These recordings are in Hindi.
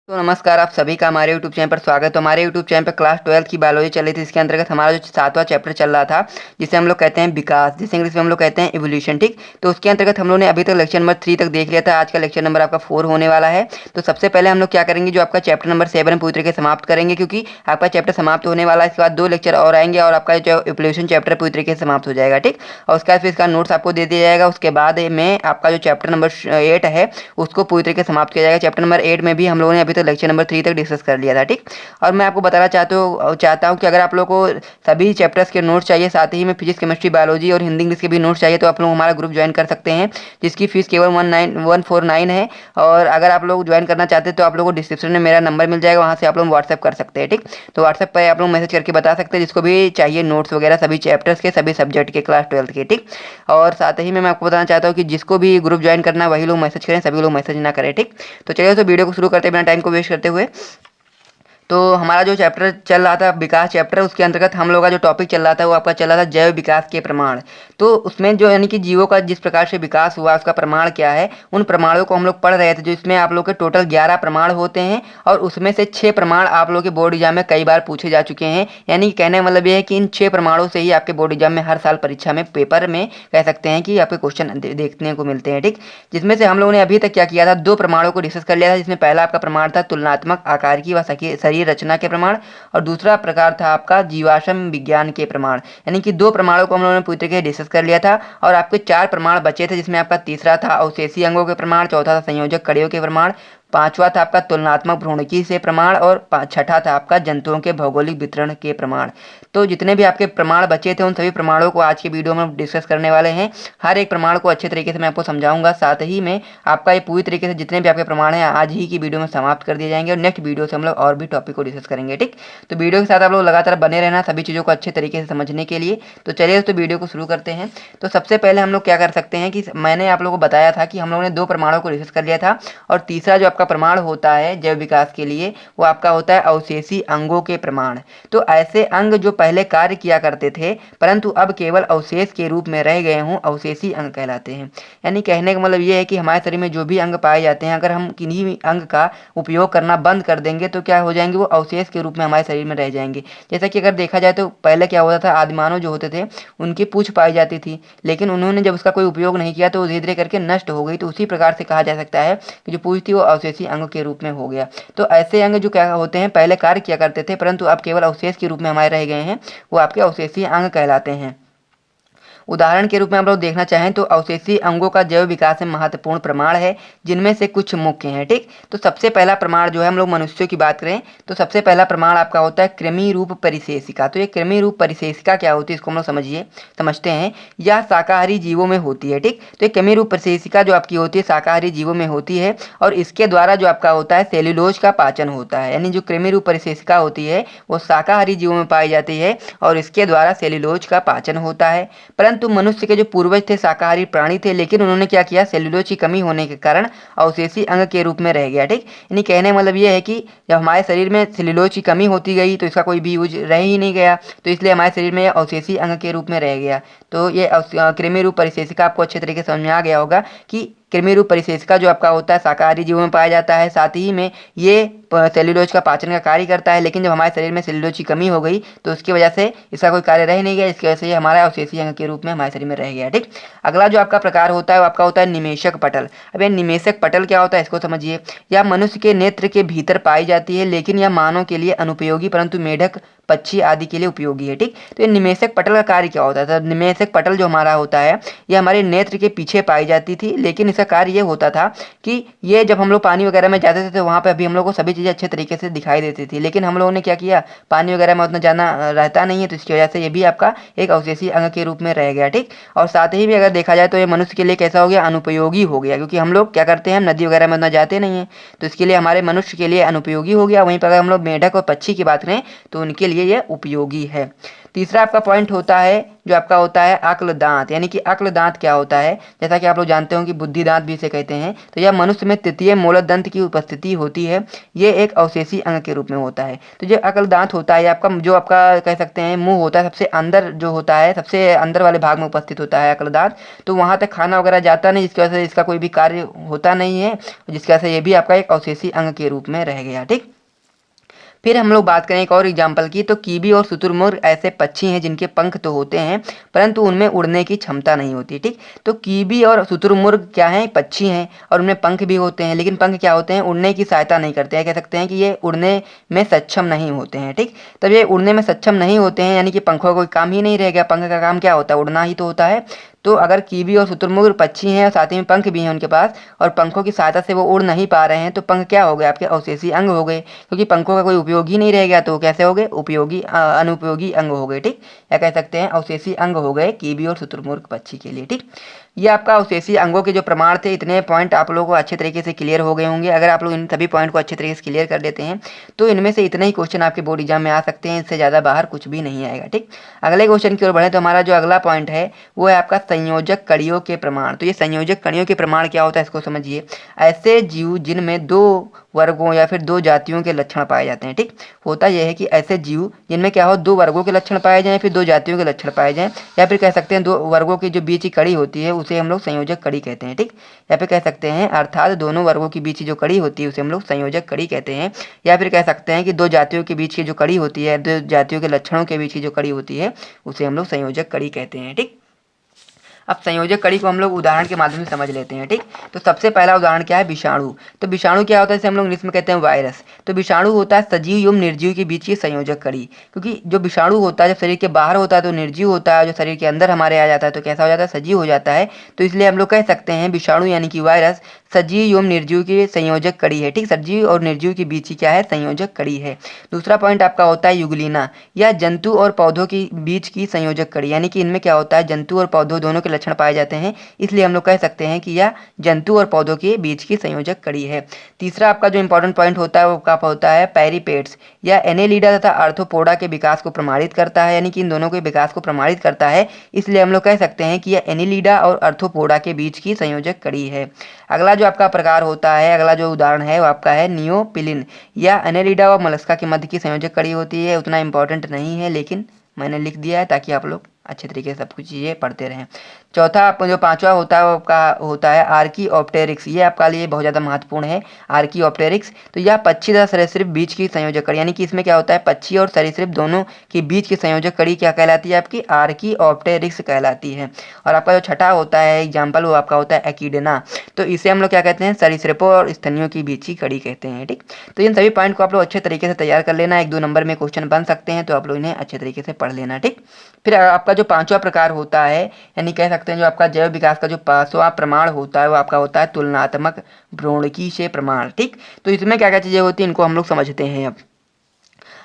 तो नमस्कार, आप सभी का हमारे यूट्यूब चैनल पर स्वागत है। तो हमारे यूट्यूब चैनल पर क्लास 12 की बायोलॉजी चल रही थी। इसके अंतर्गत हमारा जो 7वां चैप्टर चल रहा था, जिसे हम लोग कहते हैं विकास, जिसे इंग्लिश में हम लोग कहते हैं इवोल्यूशन। ठीक, तो उसके अंतर्गत हम लोग ने अभी तक लेक्चर नंबर 3 तक देख लिया था। आज का लेक्चर नंबर आपका 4 होने वाला है। तो सबसे पहले हम लोग क्या करेंगे, जो आपका चैप्टर नंबर 7 पूरी तरीके से समाप्त करेंगे, क्योंकि आपका चैप्टर समाप्त होने वाला है। इसके बाद 2 लेक्चर और आएंगे और आपका जो इवोल्यूशन चैप्टर पूरी तरीके से समाप्त हो जाएगा। ठीक, और उसके बाद फिर इसका नोट्स आपको दे दिया जाएगा। उसके बाद में आपका जो चैप्टर नंबर 8 है उसको पूरी तरीके से समाप्त किया जाएगा। चैप्टर नंबर 8 में भी हम लोगों ने अभी तक लेक्चर नंबर 3 तक डिस्कस कर लिया था। ठीक, और मैं आपको बताना चाहता हूँ कि अगर आप लोगों को सभी चैप्टर्स के नोट्स चाहिए, साथ ही में फिजिक्स, केमिस्ट्री, बायोलॉजी और हिंदी इंग्लिश के भी नोट्स चाहिए, तो आप लोग हमारा ग्रुप ज्वाइन कर सकते हैं, जिसकी फीस केवल 149 है। और अगर आप लोग ज्वाइन करना चाहते हैं तो आप लोगों को डिस्क्रिप्शन में मेरा नंबर मिल जाएगा, वहाँ से आप लोग व्हाट्सएप कर सकते हैं। ठीक, तो व्हाट्सएप पर आप लोग मैसेज करके बता सकते हैं जिसको भी चाहिए नोट्स वगैरह सभी चैप्टर्स के, सभी सब्जेक्ट के, क्लास 12 के। ठीक, और साथ ही में मैं आपको बताना चाहता हूँ कि जिसको भी ग्रुप ज्वाइन करना है वही लोग मैसेज करें, सभी लोग मैसेज ना करें। ठीक, तो चलिए तो वीडियो को शुरू करते हैं बिना टाइम को वेस्ट करते हुए। तो हमारा जो चैप्टर चल रहा था विकास चैप्टर, उसके अंतर्गत हम लोग का जो टॉपिक चल रहा था वो आपका चल रहा था जैव विकास के प्रमाण। तो उसमें जो यानी कि जीवों का जिस प्रकार से विकास हुआ उसका प्रमाण क्या है, उन प्रमाणों को हम लोग पढ़ रहे थे। जो इसमें आप लोग के टोटल 11 प्रमाण होते हैं और उसमें से 6 प्रमाण आप लोग के बोर्ड एग्जाम में कई बार पूछे जा चुके हैं। यानी कहने का मतलब ये है कि इन 6 प्रमाणों से ही आपके बोर्ड एग्जाम में हर साल परीक्षा में पेपर में कह सकते हैं कि आपके क्वेश्चन देखने को मिलते हैं। ठीक, जिसमें से हम लोगों ने अभी तक क्या किया था, 2 प्रमाणों को डिस्कस कर लिया था। जिसमें पहला आपका प्रमाण था तुलनात्मक आकार की व शरीर रचना के प्रमाण, और दूसरा प्रकार था आपका जीवाश्म विज्ञान के प्रमाण। यानी कि 2 प्रमाणों को हम लोगों ने पूरी तरीके से डिस्कस कर लिया था और आपके 4 प्रमाण बचे थे, जिसमें आपका तीसरा था अवशेषी अंगों के प्रमाण, चौथा था संयोजक कड़ियों के प्रमाण, पांचवा था आपका तुलनात्मक भ्रूणकी से प्रमाण और छठा था आपका जंतुओं के भौगोलिक वितरण के प्रमाण। तो जितने भी आपके प्रमाण बचे थे उन सभी प्रमाणों को आज के वीडियो में डिस्कस करने वाले हैं। हर एक प्रमाण को अच्छे तरीके से मैं आपको समझाऊंगा, साथ ही में आपका ये पूरी तरीके से जितने भी आपके प्रमाण हैं आज ही की वीडियो में समाप्त कर दिए जाएंगे और नेक्स्ट वीडियो से हम लोग और भी टॉपिक को डिस्कस करेंगे। ठीक, तो वीडियो के साथ आप लोग लगातार बने रहना सभी चीज़ों को अच्छे तरीके से समझने के लिए। तो चलिए तो वीडियो को शुरू करते हैं। तो सबसे पहले हम लोग क्या कर सकते हैं कि मैंने आप लोगों को बताया था कि हम लोगों ने 2 प्रमाणों को डिस्कस कर लिया था और तीसरा जो आपका प्रमाण होता है जैव विकास के लिए वो आपका होता है अवशेषी अंगों के प्रमाण। तो ऐसे अंग जो पहले कार्य किया करते थे परंतु अब केवल अवशेष के रूप में रह गए हों, अवशेषी अंग कहलाते हैं। यानी कहने का मतलब ये है कि हमारे शरीर में जो भी अंग पाए जाते हैं, अगर हम किन्हीं अंग का उपयोग करना बंद कर देंगे तो क्या हो जाएंगे, वो अवशेष के रूप में हमारे शरीर में रह जाएंगे। जैसा कि अगर देखा जाए तो पहले क्या होता था, आदिमानव जो होते थे उनकी पूंछ पाई जाती थी, लेकिन उन्होंने जब उसका कोई उपयोग नहीं किया तो वो धीरे धीरे करके नष्ट हो गई। तो उसी प्रकार से कहा जा सकता है कि जो पूंछ थी वो अवशेषी अंग के रूप में हो गया। तो ऐसे अंग जो क्या होते हैं पहले कार्य किया करते थे परंतु अब केवल अवशेष के रूप में हमारे रह गए हैं, वो आपके अवशेषीय अंग कहलाते हैं। उदाहरण के रूप में हम लोग देखना चाहें तो अवशेषी अंगों का जैव विकास में महत्वपूर्ण प्रमाण है, जिनमें से कुछ मुख्य हैं। ठीक, तो सबसे पहला प्रमाण जो है, हम लोग मनुष्यों की बात करें तो सबसे पहला प्रमाण आपका होता है कृमि रूप परिशेषिका। तो ये कृमि रूप परिशेषिका क्या होती है इसको हम लोग समझते हैं। यह शाकाहारी जीवों में होती है। ठीक, तो ये कृमि रूप परिशेषिका जो आपकी होती है शाकाहारी जीवों में होती है और इसके द्वारा जो आपका होता है सेल्यूलोज का पाचन होता है। यानी जो कृमि रूप परिशेषिका होती है वो शाकाहारी जीवों में पाई जाती है और इसके द्वारा सेल्यूलोज का पाचन होता है। परंतु मनुष्य के जो पूर्वज थे शाकाहारी प्राणी थे, लेकिन उन्होंने क्या किया, सेल्यूलोज की कमी होने के कारण अवशेषी अंग के रूप में रह गया। ठीक, यानी कहने का मतलब ये है कि जब हमारे शरीर में सेल्यूलोज की कमी होती गई तो इसका कोई भी यूज रह ही नहीं गया, तो इसलिए हमारे शरीर में अवशेषी अंग के रूप में रह गया। तो ये कृमि रूप परिशेषिका आपको अच्छे तरीके से समझ में आ गया होगा कि कृमि रूप परिशेषिका जो आपका होता है शाकाहारी जीवों में पाया जाता है, साथ ही में ये सेल्यूलोज का पाचन का कार्य करता है। लेकिन जब हमारे शरीर में सेल्यूलोज की कमी हो गई तो उसकी वजह से इसका कोई कार्य रह नहीं गया, इसकी वजह से ये हमारा अवशेषी अंग के रूप में हमारे शरीर में रह गया। ठीक, अगला जो आपका प्रकार होता है वो आपका होता है निमेषक पटल। अब ये निमेषक पटल क्या होता है इसको समझिए। यह मनुष्य के नेत्र के भीतर पाई जाती है, लेकिन यह मानव के लिए अनुपयोगी परंतु मेढक, पक्षी आदि के लिए उपयोगी है। ठीक, तो ये निमेषक पटल का कार्य क्या होता है, तो निमेषक पटल जो हमारा होता है ये हमारे नेत्र के पीछे पाई जाती थी, लेकिन इसका कार्य ये होता था कि ये जब हम लोग पानी वगैरह में जाते थे तो वहाँ पे अभी हम लोग को सभी चीज़ें अच्छे तरीके से दिखाई देती थी, लेकिन हम लोगों ने क्या किया, पानी वगैरह में उतना जाना रहता नहीं है, तो इसकी वजह से ये भी आपका एक अवशेषी अंग के रूप में रह गया। ठीक, और साथ ही भी अगर देखा जाए तो ये मनुष्य के लिए कैसा हो गया, अनुपयोगी हो गया, क्योंकि हम लोग क्या करते हैं, नदी वगैरह में उतना जाते नहीं है, तो इसके लिए हमारे मनुष्य के लिए अनुपयोगी हो गया। वहीं पर अगर हम लोग मेढक और पक्षी की बात करें तो उनके लिए लिए ये उपयोगी है। तीसरा आपका पॉइंट होता है जो आपका होता है अक्ल दांत, यानी कि अक्ल दांत क्या होता है, जैसा कि आप लोग जानते हो कि बुद्धि दांत भी इसे कहते हैं। तो यह मनुष्य में तृतीय मोलक दंत की उपस्थिति होती है, ये एक अवशेषी अंग के रूप में होता है। तो जो अक्ल दांत होता है आपका जो आपका कह सकते हैं मुंह होता है, सबसे अंदर जो होता है, सबसे अंदर वाले भाग में उपस्थित होता है अक्ल दांत। तो वहाँ तक खाना वगैरह जाता नहीं, जिसकी वजह से इसका कोई भी कार्य होता नहीं है, जिसकी वजह से ये भी आपका एक अवशेषी अंग के रूप में रह गया। ठीक, फिर हम लोग बात करें एक और एग्जाम्पल की, तो कीवी और शुतुरमुर्ग ऐसे पक्षी हैं जिनके पंख तो होते हैं परंतु उनमें उड़ने की क्षमता नहीं होती। ठीक, तो कीवी और शुतुरमुर्ग क्या हैं, पक्षी हैं और उनमें पंख भी होते हैं, लेकिन पंख क्या होते हैं, उड़ने की सहायता नहीं करते हैं। कह सकते हैं कि ये उड़ने में सक्षम नहीं होते हैं। ठीक, तब ये उड़ने में सक्षम नहीं होते हैं, यानी कि पंखों का कोई काम ही नहीं रह गया। पंख का काम क्या होता है, उड़ना ही तो होता है। तो अगर कीवी और शुतुरमुर्ग पक्षी हैं और साथ ही में पंख भी हैं उनके पास, और पंखों की सहायता से वो उड़ नहीं पा रहे हैं, तो पंख क्या हो गए, आपके अवशेषी अंग हो गए, क्योंकि पंखों का कोई उपयोग ही नहीं रह गया। तो कैसे हो गए, उपयोगी अनुपयोगी अंग हो गए। ठीक, या कह सकते हैं अवशेषी अंग हो गए कीवी और शुतुरमुर्ग पक्षी के लिए। ठीक, ये आपका अवशेषी अंगों के जो प्रमाण थे, इतने पॉइंट आप लोगों को अच्छे तरीके से क्लियर हो गए होंगे। अगर आप लोग इन सभी पॉइंट को अच्छे तरीके से क्लियर कर लेते हैं तो इनमें से इतने ही क्वेश्चन आपके बोर्ड एग्जाम में आ सकते हैं, इससे ज़्यादा बाहर कुछ भी नहीं आएगा। ठीक, अगले क्वेश्चन की ओर बढ़े तो हमारा जो अगला पॉइंट है वो है आपका संयोजक कड़ियों के प्रमाण। तो ये संयोजक कड़ियों के प्रमाण क्या होता है, इसको समझिए। ऐसे जीव जिनमें दो वर्गों या फिर दो जातियों के लक्षण पाए जाते हैं। ठीक, होता यह है कि ऐसे जीव जिनमें क्या हो, दो वर्गों के लक्षण पाए जाएं, फिर दो जातियों के लक्षण पाए जाएं, या फिर कह सकते हैं दो वर्गों की जो बीच की कड़ी होती है उसे हम लोग संयोजक कड़ी कहते हैं। ठीक, या फिर कह सकते हैं अर्थात दोनों वर्गों के बीच की जो कड़ी होती है उसे हम लोग संयोजक कड़ी कहते हैं। या फिर कह सकते हैं कि दो जातियों के बीच की जो कड़ी होती है, दो जातियों के लक्षणों के बीच की जो कड़ी होती है उसे हम लोग संयोजक कड़ी कहते हैं। ठीक, अब संयोजक कड़ी को हम लोग उदाहरण के माध्यम से समझ लेते हैं। ठीक, तो सबसे पहला उदाहरण क्या है, विषाणु। तो विषाणु क्या होता है, इसे हम लोग इंग्लिश में कहते हैं वायरस। तो विषाणु होता है सजीव एवं निर्जीव के बीच की संयोजक कड़ी, क्योंकि जो विषाणु होता है जब शरीर के बाहर होता है तो निर्जीव होता है, जो शरीर के अंदर हमारे आ जाता है तो कैसा हो जाता है, सजीव हो जाता है। तो इसलिए हम लोग कह सकते हैं विषाणु यानी कि वायरस सजीव एवं निर्जीव की संयोजक कड़ी है। ठीक, सजीव और निर्जीव के बीच की क्या है, संयोजक कड़ी है। दूसरा पॉइंट आपका होता है युगलीना, या जंतु और पौधों के बीच की संयोजक कड़ी, यानी कि इनमें क्या होता है, जंतु और पौधों दोनों के लक्षण पाए जाते हैं, इसलिए हम लोग कह सकते हैं कि यह जंतु और पौधों के बीच की संयोजक कड़ी है। तीसरा आपका जो इंपॉर्टेंट पॉइंट होता है वो क्या होता है, पेरिपेट्स, या एनेलिडा तथा आर्थ्रोपोडा के विकास को प्रमाणित करता है, यानी कि इन दोनों के विकास को प्रमाणित करता है, इसलिए हम लोग कह सकते हैं कि यह एनेलिडा और आर्थ्रोपोडा के बीच की संयोजक कड़ी है। अगला जो आपका प्रकार होता है, अगला जो उदाहरण है वो आपका है नियोपिलिन, या एनेलिडा और मोलस्का के मध्य की संयोजक कड़ी होती है। उतना इंपॉर्टेंट नहीं है लेकिन मैंने लिख दिया है ताकि आप लोग अच्छे तरीके से सब कुछ चीज़ें पढ़ते रहें। चौथा आपका जो पांचवा होता है वो आपका होता है आर्कीऑप्टेरिक्स, ये आपका लिए बहुत ज़्यादा महत्वपूर्ण है। आर्कीऑप्टेरिक्स, तो यह पक्षी तथा सरीसृप बीच की संयोजक कड़ी, यानी कि इसमें क्या होता है, पक्षी और सरीसृप दोनों के बीच की संयोजक कड़ी क्या कहलाती है, आपकी आर्कीऑप्टेरिक्स कहलाती है। और आपका जो छठा होता है एग्जाम्पल वो आपका होता है एकिडना, तो इसे हम लोग क्या कहते हैं, सरीसृपों और स्तनियों की बीच की कड़ी कहते हैं। ठीक, तो इन सभी पॉइंट को आप लोग अच्छे तरीके से तैयार कर लेना, 1-2 नंबर में क्वेश्चन बन सकते हैं, तो आप लोग इन्हें अच्छे तरीके से पढ़ लेना। ठीक, फिर आपका जो पांचवा प्रकार होता है, यानी कह सकते हैं जो आपका जैव विकास का जो पांचवा प्रमाण होता है वो आपका होता है तुलनात्मक भ्रूणकी से प्रमाण। ठीक, तो इसमें क्या क्या चीजें होती हैं इनको हम लोग समझते हैं। अब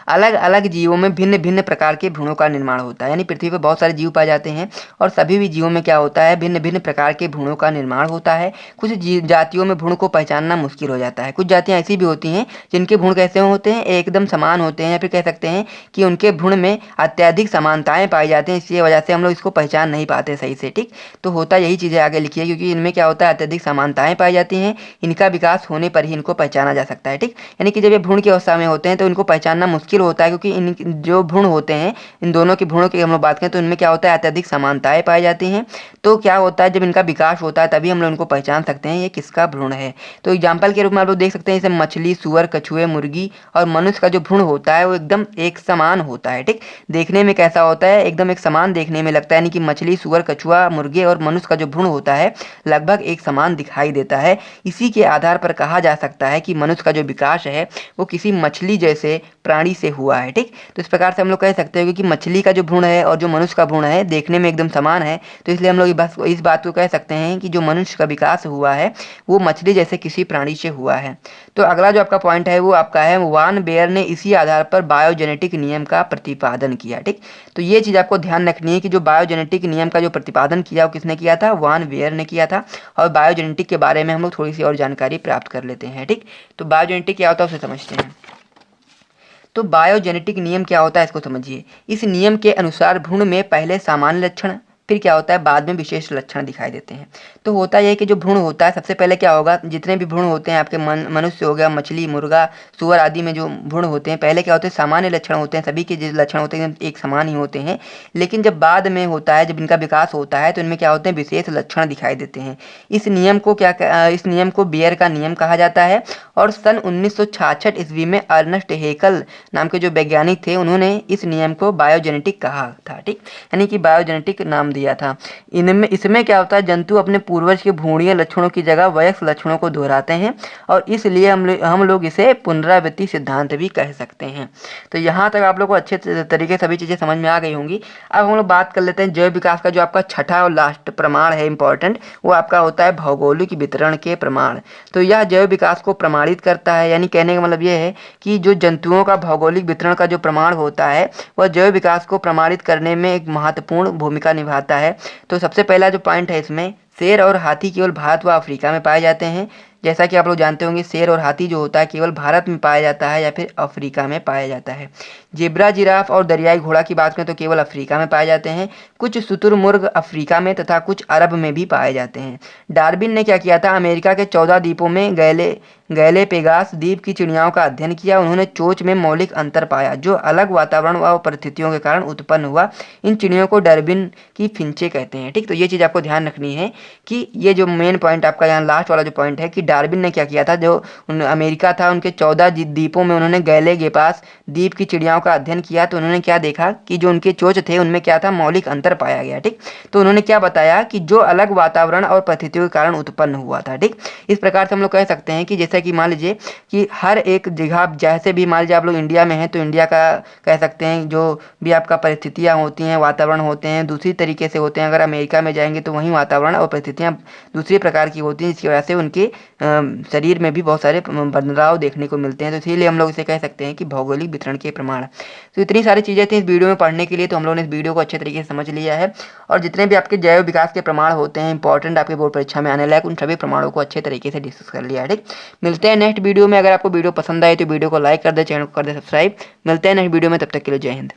अलग अलग जीवों में भिन्न भिन्न प्रकार के भ्रूणों का निर्माण होता है, यानी पृथ्वी पर बहुत सारे जीव पाए जाते हैं और सभी भी जीवों में क्या होता है, भिन्न भिन्न प्रकार के भ्रूणों का निर्माण होता है। कुछ जातियों में भ्रूण को पहचानना मुश्किल हो जाता है, कुछ जातियाँ ऐसी भी होती हैं जिनके भ्रूण कैसे होते हैं, एकदम समान होते हैं, या फिर कह सकते हैं कि उनके भ्रूण में अत्यधिक समानताएं पाई जाती हैं, इसकी वजह से हम लोग इसको पहचान नहीं पाते सही से। ठीक, तो होता यही चीज़ें आगे लिखिए, क्योंकि इनमें क्या होता है, अत्यधिक समानताएं पाई जाती हैं, इनका विकास होने पर ही इनको पहचाना जा सकता है। ठीक, यानी कि जब ये भ्रूण की अवस्था में होते हैं तो इनको पहचानना मुश्किल होता है, क्योंकि इन जो भ्रूण होते हैं, इन दोनों के भ्रूणों की हम लोग बात करें तो इनमें क्या होता है, अत्यधिक समानताएं पाई जाती हैं। तो क्या होता है, जब इनका विकास होता है तभी हम लोग इनको पहचान सकते हैं ये किसका भ्रूण है। तो एग्जाम्पल के रूप में आप लोग देख सकते हैं, जैसे मछली, सुअर, कछुए, मुर्गी और मनुष्य का जो भ्रूण होता है वो एकदम एक समान होता है। ठीक, देखने में कैसा होता है, एकदम एक समान देखने में लगता है, यानी कि मछली, सुअर, कछुआ, मुर्गे और मनुष्य का जो भ्रूण होता है लगभग एक समान दिखाई देता है। इसी के आधार पर कहा जा सकता है कि मनुष्य का जो विकास है वो किसी मछली जैसे प्राणी से हुआ है। ठीक, तो इस प्रकार से हम लोग कह सकते हैं कि मछली का जो भ्रूण है और जो मनुष्य का भ्रूण है देखने में एकदम समान है, तो इसलिए हम लोग इस बात को कह सकते हैं कि जो मनुष्य का विकास हुआ है वो मछली जैसे किसी प्राणी से हुआ है। तो अगला जो आपका पॉइंट है वो आपका है वान बेयर ने इसी आधार पर बायोजेनेटिक नियम का प्रतिपादन किया। ठीक, तो ये चीज़ आपको ध्यान रखनी है कि जो बायोजेनेटिक नियम का जो प्रतिपादन किया वो किसने किया था, वान बेयर ने किया था। और बायोजेनेटिक के बारे में हम लोग थोड़ी सी और जानकारी प्राप्त कर लेते हैं। ठीक, तो बायोजेनेटिक क्या होता है उसे समझते हैं। तो बायोजेनेटिक नियम क्या होता है इसको समझिए। इस नियम के अनुसार भ्रूण में पहले सामान्य लक्षण, फिर क्या होता है बाद में विशेष लक्षण दिखाई देते हैं। तो होता यह है कि जो भ्रूण होता है सबसे पहले क्या होगा, जितने भी भ्रूण होते हैं आपके मनुष्य हो गया, मछली, मुर्गा, सुअर आदि में जो भ्रूण होते हैं पहले क्या होते हैं, सामान्य लक्षण होते हैं, सभी के जो लक्षण होते हैं एक समान ही होते हैं। लेकिन जब बाद में होता है, जब इनका विकास होता है तो इनमें क्या होते हैं, विशेष लक्षण दिखाई देते हैं। इस नियम को बेयर का नियम कहा जाता है। और सन 1966 ईस्वी में अर्नस्ट हेकल नाम के जो वैज्ञानिक थे उन्होंने इस नियम को बायोजेनेटिक कहा था। ठीक, यानी कि बायोजेनेटिक नाम दिया था। इसमें क्या होता है, जंतु अपने पूर्वज के भ्रूणीय लक्षणों की जगह वयस्क लक्षणों को दोहराते हैं और इसलिए हम लोग इसे पुनरावृत्ति सिद्धांत भी कह सकते हैं। तो यहाँ तक आप लोग को अच्छे तरीके से सभी चीज़ें समझ में आ गई होंगी। अब हम लोग बात कर लेते हैं जैव विकास का। जो आपका छठा और लास्ट प्रमाण है इंपॉर्टेंट, वो आपका होता है भौगोलिक वितरण के प्रमाण। तो यह जैव विकास को प्रमाणित करता है, यानी कहने का मतलब ये है कि जो जंतुओं का भौगोलिक वितरण का जो प्रमाण होता है वह जैव विकास को प्रमाणित करने में एक महत्वपूर्ण भूमिका निभाता है। तो सबसे पहला जो पॉइंट है इसमें, शेर और हाथी केवल भारत व अफ्रीका में पाए जाते हैं। जैसा कि आप लोग जानते होंगे शेर और हाथी जो होता है केवल भारत में पाया जाता है या फिर अफ्रीका में पाया जाता है। जेब्रा, जिराफ और दरियाई घोड़ा की बात करें तो केवल अफ्रीका में पाए जाते हैं। कुछ शुतुरमुर्ग अफ्रीका में तथा कुछ अरब में भी पाए जाते हैं। डार्विन ने क्या किया था, अमेरिका के 14 द्वीपों में गैलेपेगास द्वीप की चिड़ियाओं का अध्ययन किया। उन्होंने चोंच में मौलिक अंतर पाया जो अलग वातावरण व परिस्थितियों के कारण उत्पन्न हुआ। इन चिड़ियों को डार्विन की फिंचे कहते हैं। ठीक, तो ये चीज़ आपको ध्यान रखनी है कि ये जो मेन पॉइंट आपका यहाँ लास्ट वाला जो पॉइंट है कि डार्विन ने क्या किया था, जो अमेरिका था उनके 14 द्वीपों में उन्होंने गैलेपेगास द्वीप की चिड़ियाओं का अध्ययन किया। तो उन्होंने क्या देखा कि जो उनके चोंच थे उनमें क्या था, मौलिक अंतर पाया गया। ठीक, तो उन्होंने क्या बताया कि जो अलग वातावरण और परिस्थितियों के कारण उत्पन्न हुआ था। ठीक, इस प्रकार से हम लोग कह सकते हैं कि जैसे कि मान लीजिए कि हर एक जगह, जैसे भी मान लीजिए आप लोग इंडिया में हैं तो इंडिया का कह सकते हैं जो भी आपका परिस्थितियाँ होती हैं, वातावरण होते हैं दूसरी तरीके से होते हैं। अगर अमेरिका में जाएंगे तो वहीं वातावरण और परिस्थितियाँ दूसरी प्रकार की होती हैं, जिसकी वजह से उनके शरीर में भी बहुत सारे बदलाव देखने को मिलते हैं। तो इसीलिए हम लोग इसे कह सकते हैं कि भौगोलिक वितरण के प्रमाण। तो इतनी सारी चीज़ें थी इस वीडियो में पढ़ने के लिए, तो हम लोगों ने इस वीडियो को अच्छे तरीके से समझ लिया है। और जितने भी आपके जैव विकास के प्रमाण होते हैं इंपॉर्टेंट आपके बोर्ड परीक्षा में आने लायक, उन सभी प्रमाणों को अच्छे तरीके से डिस्कस कर लिया है। ठीक, मिलते हैं नेक्स्ट वीडियो में। अगर आपको वीडियो पसंद आए तो वीडियो को लाइक कर दे, चैनल को कर दे सब्सक्राइब। मिलते हैं नेक्स्ट वीडियो में, तब तक के लिए जय हिंद।